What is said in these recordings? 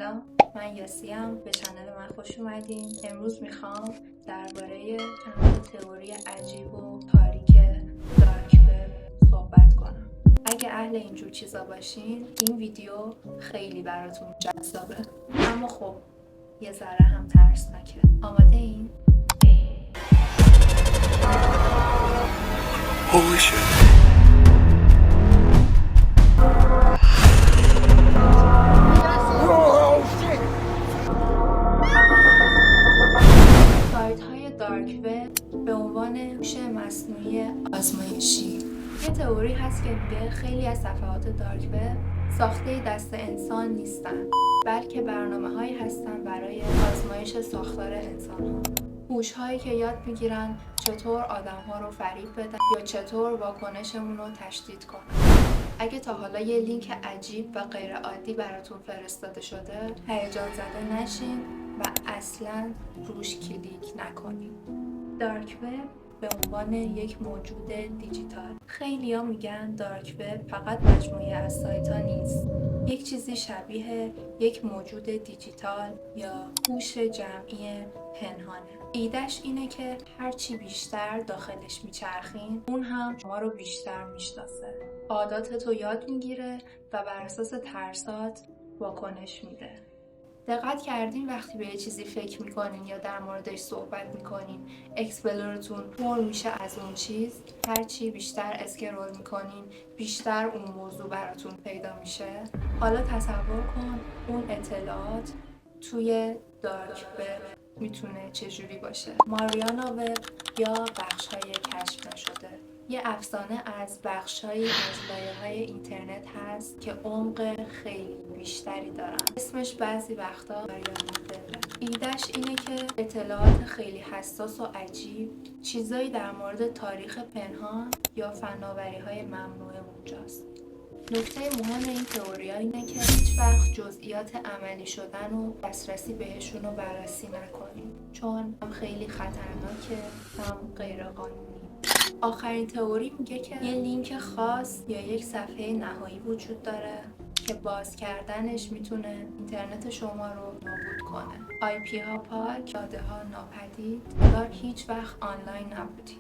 سلام، من یاسیم. به کانال من خوش اومدین. امروز میخوام درباره چند تئوری عجیب و تاریک دارک وب صحبت کنم. اگه اهل اینجور چیزا باشین این ویدیو خیلی براتون جذابه، اما خب یه ذره هم ترسناکه. آماده این؟ Holy shit. سایت های دارک وب به عنوان هوش مصنوعی آزمایشی. یه تئوری هست که میگه خیلی از صفحات دارک وب ساخته دست انسان نیستن، بلکه برنامه‌هایی هستن برای آزمایش ساختار انسان‌ها. هوش‌هایی که یاد میگیرن چطور آدم‌ها رو فریب بدن یا چطور واکنشمون رو تشدید کنن. اگه تا حالا یه لینک عجیب و غیر عادی براتون فرستاده شده، هیجان زده نشین و اصلاً روش کلیک نکنین. دارک وب به عنوان یک موجود دیجیتال. خیلی‌ها میگن دارک وب فقط مجموعه از سایت‌ها نیست. یک چیزی شبیه یک موجود دیجیتال یا هوش جمعی پنهانه. ایدهش اینه که هرچی بیشتر داخلش میچرخین، اون هم شما رو بیشتر میشناسه. عاداتتو یاد میگیره و بر اساس ترسات واکنش میده. دقت کردین وقتی به یه چیزی فکر میکنین یا در موردش صحبت میکنین اکسپلورتون پر میشه از اون چیز؟ هرچی بیشتر اسکرول میکنین بیشتر اون موضوع براتون پیدا میشه. حالا تصور کن اون اطلاعات توی دارک وب میتونه چجوری باشه؟ ماریانا وب یا بخش‌های کشف نشده. یه افسانه از بخش‌هایی از لایه‌های اینترنت هست که عمق خیلی بیشتری دارن. اسمش بعضی وقتا ماریانا وبه. ایدهش اینه که اطلاعات خیلی حساس و عجیب، چیزایی در مورد تاریخ پنهان یا فناوری‌های ممنوعه اونجاست. نکته مهم این تئوری‌ها اینه که هیچ وقت جزئیات عملی شدن و دسترسی بهشون رو بررسی نکنیم، چون هم خیلی خطرناکه هم غیر قانونی. آخرین تئوری میگه که یه لینک خاص یا یک صفحه نهایی وجود داره که باز کردنش میتونه اینترنت شما رو نابود کنه. آی پی ها پاک، داده ها ناپدید، انگار هیچ وقت آنلاین نبودی.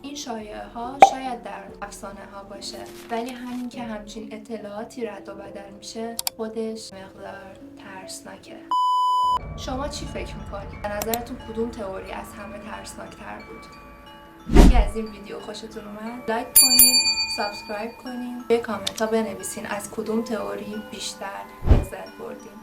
این شایعه ها شاید در افسانه ها باشه، ولی همین که همچین اطلاعاتی رد و بدل میشه خودش مقدار ترسناکه. شما چی فکر میکنید؟ به نظرتون کدوم تئوری از همه ترسناکتر بود؟ اگه از این ویدیو خوشتون اومد لایک کنین، سابسکرایب کنین، به کامنت ها بنویسین از کدوم تئوری بیشتر لذت بردین.